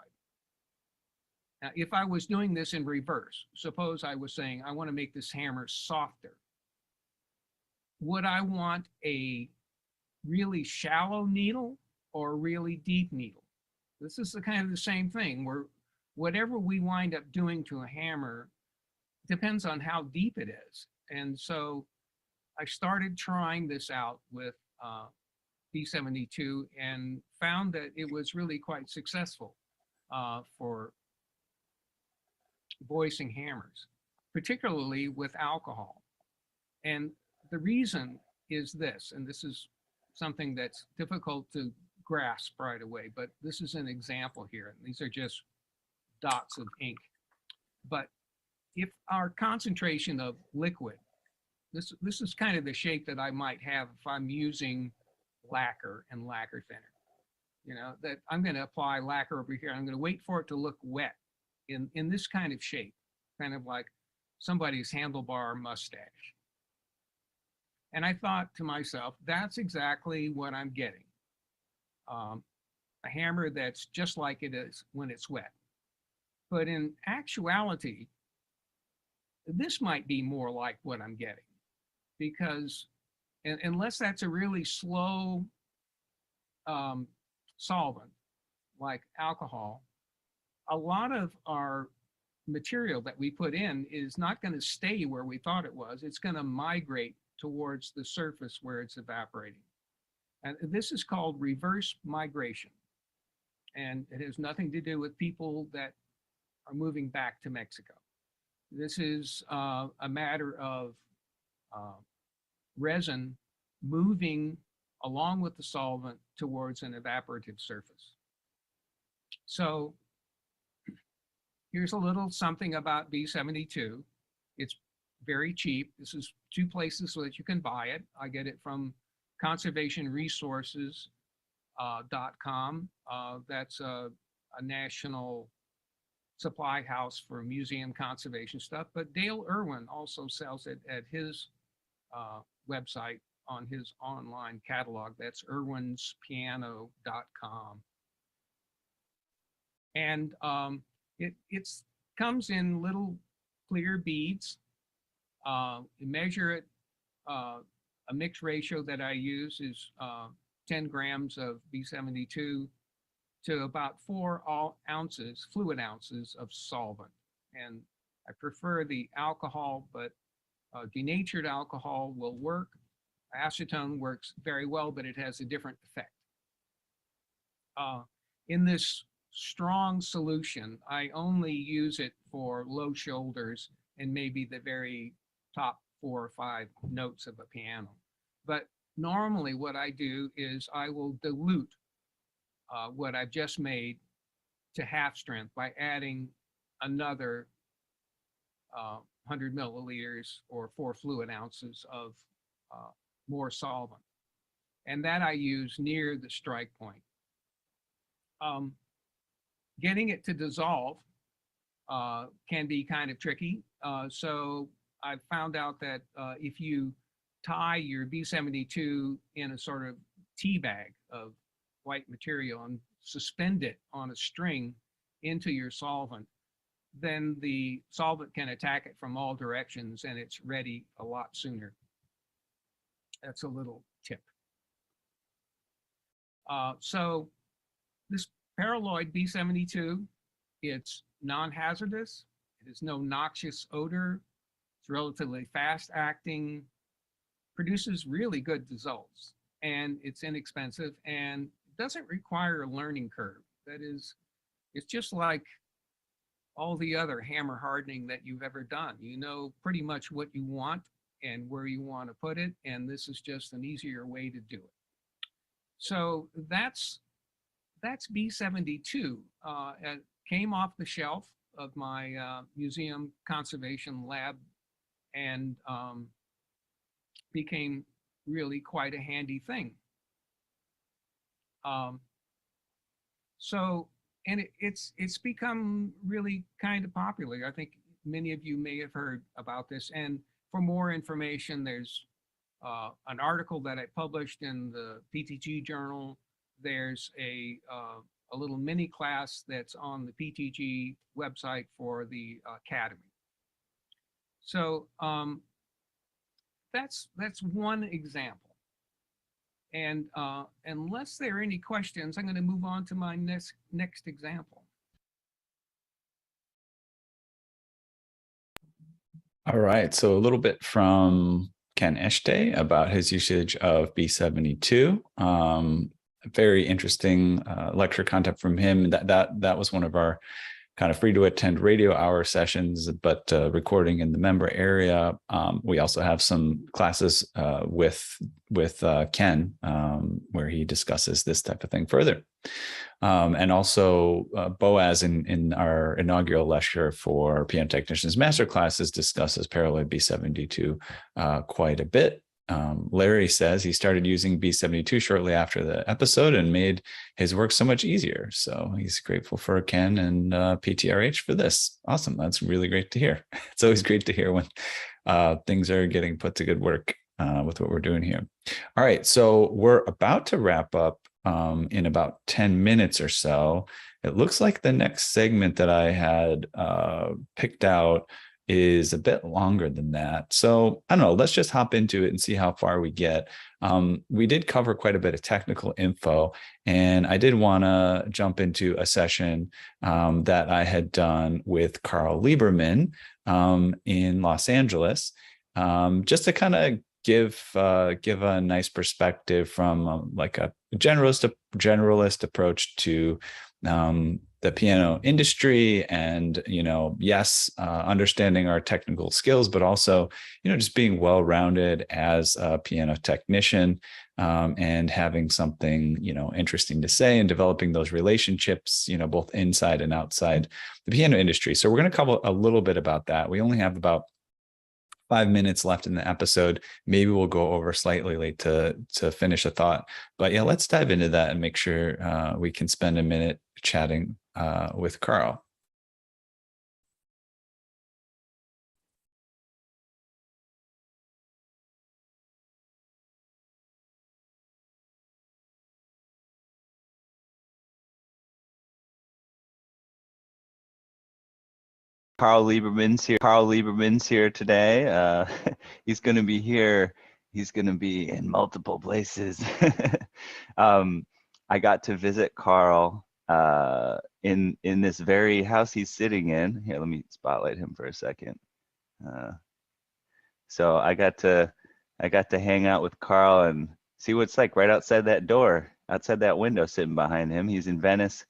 [SPEAKER 9] Now, if I was doing this in reverse, suppose I was saying, I want to make this hammer softer. Would I want a really shallow needle or a really deep needle? This is the same thing, where whatever we wind up doing to a hammer depends on how deep it is. And so I started trying this out with B72 and found that it was really quite successful for voicing hammers, particularly with alcohol. And the reason is this, and this is something that's difficult to grasp right away, but this is an example here. These are just dots of ink. But if our concentration of liquid, this is kind of the shape that I might have if I'm using lacquer and lacquer thinner. that I'm going to apply lacquer over here. I'm going to wait for it to look wet in this kind of shape, kind of like somebody's handlebar mustache. And I thought to myself, that's exactly what I'm getting. A hammer that's just like it is when it's wet. But in actuality, this might be more like what I'm getting, because unless that's a really slow solvent like alcohol, a lot of our material that we put in is not going to stay where we thought it was. It's going to migrate towards the surface where it's evaporating. And this is called reverse migration. And it has nothing to do with people that are moving back to Mexico. This is a matter of resin moving along with the solvent towards an evaporative surface. So here's a little something about B72. It's very cheap. This is 2 places so that you can buy it. I get it from conservationresources.com. That's a national supply house for museum conservation stuff, but Dale Irwin also sells it at his website on his online catalog. That's irwinspiano.com. And it comes in little clear beads. You measure it. A mixed ratio that I use is 10 grams of B72 to about 4 ounces, fluid ounces of solvent. And I prefer the alcohol, but denatured alcohol will work. Acetone works very well, but it has a different effect. In this strong solution, I only use it for low shoulders and maybe the very top 4 or 5 notes of a piano. But normally what I do is I will dilute what I've just made to half strength by adding another 100 milliliters or 4 fluid ounces of more solvent. And that I use near the strike point. Getting it to dissolve can be kind of tricky. So I've found out that if you tie your B72 in a sort of tea bag of white material and suspend it on a string into your solvent, then the solvent can attack it from all directions and it's ready a lot sooner. That's a little tip. So this paraloid B72, it's non-hazardous. It has no noxious odor. It's relatively fast acting, produces really good results, and it's inexpensive and doesn't require a learning curve. That is, it's just like all the other hammer hardening that you've ever done. You know pretty much what you want and where you want to put it, and this is just an easier way to do it. So that's B72. It came off the shelf of my museum conservation lab and became really quite a handy thing. And it's become really kind of popular. I think many of you may have heard about this. And for more information, there's an article that I published in the PTG Journal. There's a little mini class that's on the PTG website for the Academy. So that's one example. And unless there are any questions, I'm going to move on to my next example.
[SPEAKER 1] All right. So a little bit from Ken Echte about his usage of B72. Very interesting lecture content from him. That was one of our kind of free to attend radio hour sessions, but recording in the member area. We also have some classes with Ken where he discusses this type of thing further. And also Boaz in our inaugural lecture for piano technicians master classes discusses paraloid B72 quite a bit. Larry says he started using B72 shortly after the episode and made his work so much easier. So he's grateful for Ken and PTRH for this. Awesome. That's really great to hear. It's always great to hear when things are getting put to good work with what we're doing here. All right. So we're about to wrap up in about 10 minutes or so. It looks like the next segment that I had picked out is a bit longer than that. So I don't know, let's just hop into it and see how far we get. We did cover quite a bit of technical info, and I did want to jump into a session that I had done with Carl Lieberman in Los Angeles, just to kind of give a nice perspective from like a generalist approach to the piano industry, and understanding our technical skills, but also just being well-rounded as a piano technician, and having something interesting to say, and developing those relationships both inside and outside the piano industry. So we're going to cover a little bit about that. We only have about 5 minutes left in the episode. Maybe we'll go over slightly late to finish a thought, but yeah, let's dive into that and make sure we can spend a minute chatting with Carl.
[SPEAKER 10] Carl Lieberman's here. Carl Lieberman's here today. He's going to be here. He's going to be in multiple places. I got to visit Carl in this very house he's sitting in. Here, let me spotlight him for a second. So I got to hang out with Carl and see what it's like right outside that door, outside that window, sitting behind him. He's in Venice,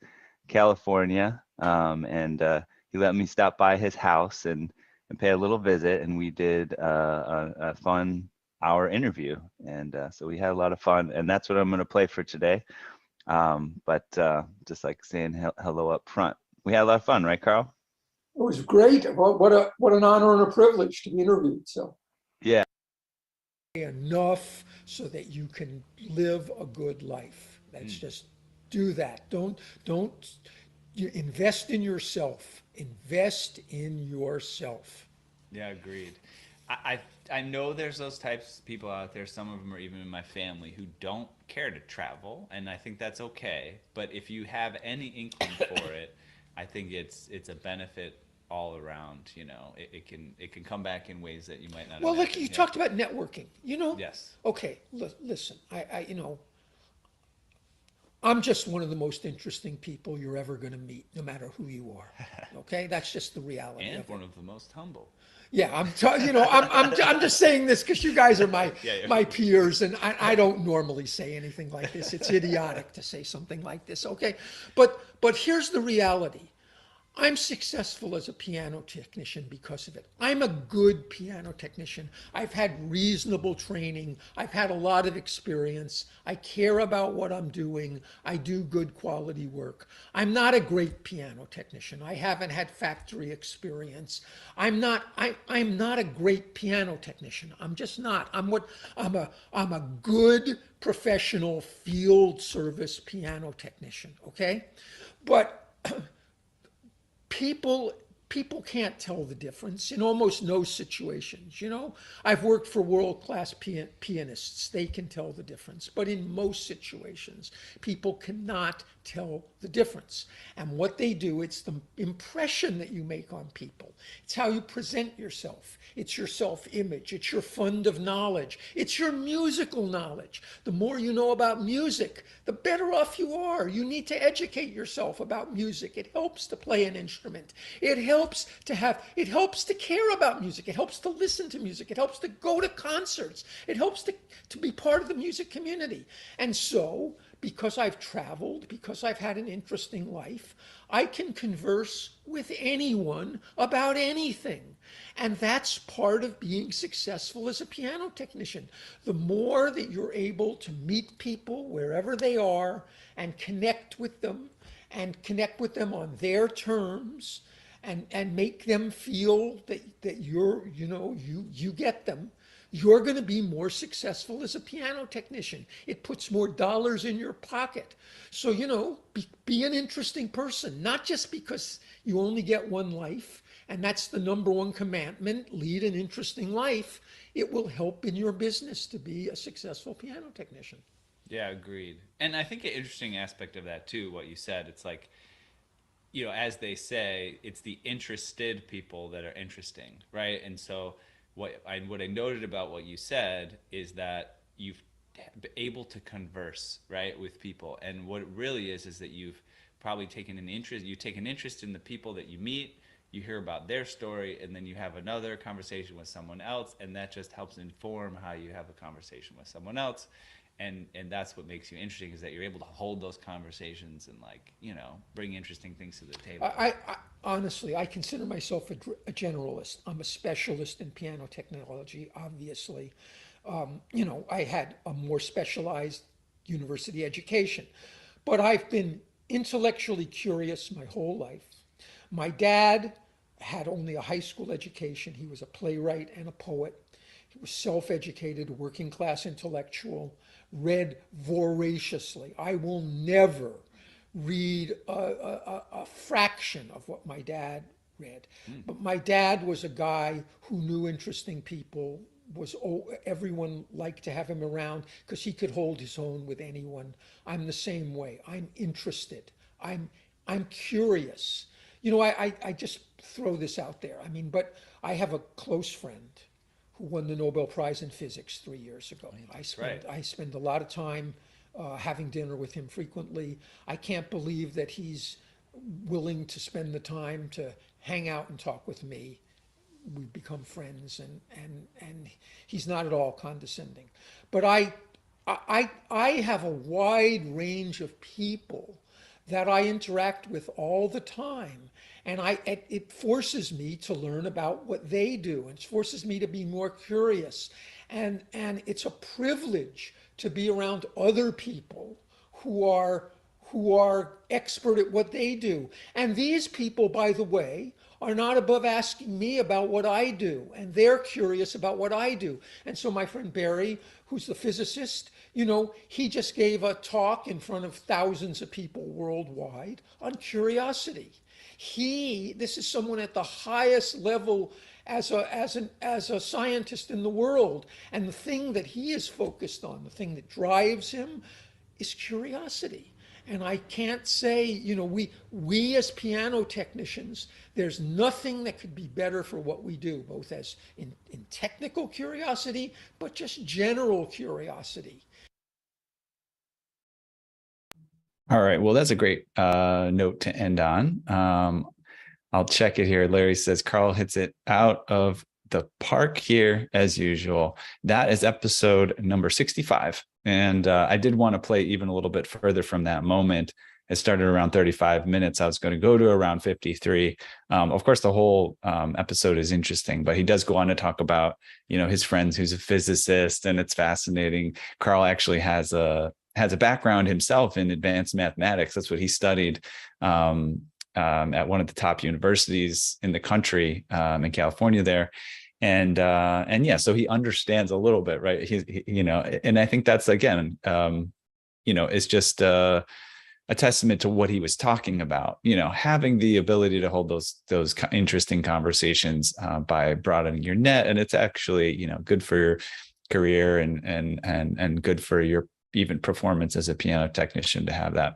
[SPEAKER 10] California, and he let me stop by his house and pay a little visit, and we did a fun hour interview, and so we had a lot of fun, and that's what I'm going to play for today. But just like saying hello up front, we had a lot of fun, right, Carl?
[SPEAKER 11] It was great. What an honor and a privilege to be interviewed. So
[SPEAKER 10] yeah,
[SPEAKER 11] enough so that you can live a good life. Let's just do that. Don't you invest in yourself. Invest in yourself.
[SPEAKER 1] Yeah, agreed. I know there's those types of people out there. Some of them are even in my family who don't care to travel, and I think that's okay. But if you have any inkling for it, I think it's a benefit all around. It can come back in ways that you might not.
[SPEAKER 11] Well,
[SPEAKER 1] imagine.
[SPEAKER 11] look, you talked about networking.
[SPEAKER 1] Yes.
[SPEAKER 11] Okay, listen. I'm just one of the most interesting people you're ever going to meet, no matter who you are. Okay, that's just the reality.
[SPEAKER 1] And
[SPEAKER 11] of
[SPEAKER 1] one
[SPEAKER 11] it.
[SPEAKER 1] of the most humble.
[SPEAKER 11] Yeah, I'm just saying this because you guys are my peers, and I don't normally say anything like this. It's idiotic to say something like this. Okay, but here's the reality. I'm successful as a piano technician because of it. I'm a good piano technician. I've had reasonable training. I've had a lot of experience. I care about what I'm doing. I do good quality work. I'm not a great piano technician. I haven't had factory experience. I'm not a great piano technician. I'm just not. I'm a good professional field service piano technician, okay? But people can't tell the difference in almost no situations. I've worked for world-class pianists. They can tell the difference. But in most situations, people cannot tell the difference. And what they do, it's the impression that you make on people. It's how you present yourself. It's your self-image. It's your fund of knowledge. It's your musical knowledge. The more you know about music, the better off you are. You need to educate yourself about music. It helps to play an instrument. It helps to care about music. It helps to listen to music. It helps to go to concerts. It helps to be part of the music community. And so, because I've traveled, because I've had an interesting life, I can converse with anyone about anything. And that's part of being successful as a piano technician. The more that you're able to meet people wherever they are and connect with them on their terms, and make them feel that you get them, you're going to be more successful as a piano technician. It puts more dollars in your pocket. So, you know, be an interesting person, not just because you only get one life, and that's the number one commandment, lead an interesting life. It will help in your business to be a successful piano technician.
[SPEAKER 12] Yeah, agreed. And I think an interesting aspect of that too, what you said, it's like, you know, as they say, it's the interested people that are interesting, right? And so what I noted about what you said is that you've been able to converse, right, with people. And what it really is that you've probably taken an interest, you take an interest in the people that you meet, you hear about their story, and then you have another conversation with someone else, and that just helps inform how you have a conversation with someone else. And that's what makes you interesting, is that you're able to hold those conversations and, like, you know, bring interesting things to the table.
[SPEAKER 11] I honestly, I consider myself a generalist. I'm a specialist in piano technology, obviously. You know, I had a more specialized university education, but I've been intellectually curious my whole life. My dad had only a high school education. He was a playwright and a poet. He was self-educated, working class intellectual, read voraciously. I will never read a fraction of what my dad read. But my dad was a guy who knew interesting people, everyone liked to have him around because he could hold his own with anyone. I'm the same way. I'm interested. I'm curious. You know, I just throw this out there. I mean, but I have a close friend who won the Nobel Prize in Physics 3 years ago. I spend a lot of time having dinner with him frequently. I can't believe that he's willing to spend the time to hang out and talk with me. We've become friends, and he's not at all condescending. But I have a wide range of people that I interact with all the time. And it forces me to learn about what they do. It forces me to be more curious. And it's a privilege to be around other people who are expert at what they do. And these people, by the way, are not above asking me about what I do, and they're curious about what I do. And so my friend Barry, who's the physicist, you know, he just gave a talk in front of thousands of people worldwide on curiosity. This is someone at the highest level as a scientist in the world. And the thing that he is focused on, the thing that drives him, is curiosity. And I can't say, you know, we as piano technicians, there's nothing that could be better for what we do, both as in technical curiosity, but just general curiosity.
[SPEAKER 1] All right. Well, that's a great note to end on. I'll check it here. Larry says Carl hits it out of the park here as usual. That is episode number 65. And I did want to play even a little bit further from that moment. It started around 35 minutes. I was going to go to around 53. Of course, the whole episode is interesting, but he does go on to talk about, you know, his friends who's a physicist, and it's fascinating. Carl actually has a background himself in advanced mathematics. That's what he studied at one of the top universities in the country, in California there. And yeah, so he understands a little bit, right? He you know, and I think that's, again, you know, it's just a testament to what he was talking about, you know, having the ability to hold those interesting conversations by broadening your net. And it's actually, you know, good for your career and good for your even performance as a piano technician to have that.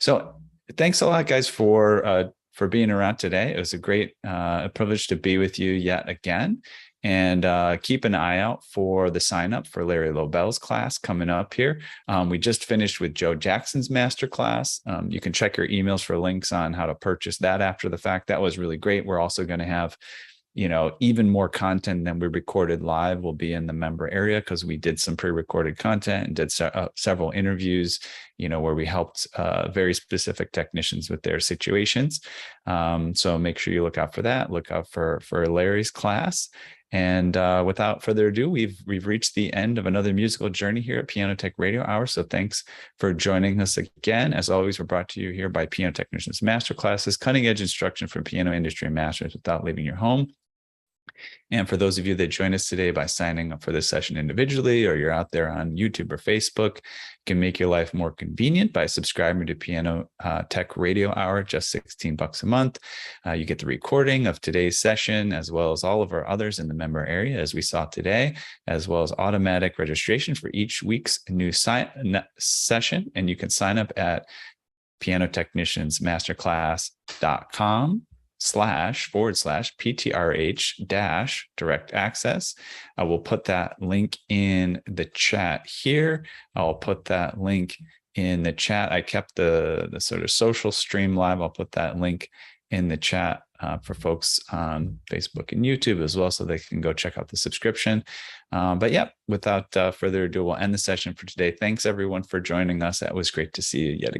[SPEAKER 1] So thanks a lot, guys, for being around today. It was a great privilege to be with you yet again. And keep an eye out for the sign up for Larry Lobel's class coming up here. We just finished with Joe Jackson's masterclass. You can check your emails for links on how to purchase that after the fact. That was really great. We're also going to have, you know, even more content than we recorded live will be in the member area, because we did some pre-recorded content and did several interviews, you know, where we helped very specific technicians with their situations. So make sure you look out for that. Look out for Larry's class. And without further ado, we've reached the end of another musical journey here at Piano Tech Radio Hour. So thanks for joining us again. As always, we're brought to you here by Piano Technicians Masterclasses, cutting edge instruction for piano industry masters without leaving your home. And for those of you that join us today by signing up for this session individually, or you're out there on YouTube or Facebook, you can make your life more convenient by subscribing to Piano Tech Radio Hour, just $16 a month. You get the recording of today's session, as well as all of our others in the member area, as we saw today, as well as automatic registration for each week's new session. And you can sign up at pianotechniciansmasterclass.com//PTRH- direct access. I will put that link in the chat here. I'll put that link in the chat. I kept the sort of social stream live. I'll put that link in the chat for folks on Facebook and YouTube as well, so they can go check out the subscription. But yeah, without further ado, we'll end the session for today. Thanks everyone for joining us. That was great to see you yet again.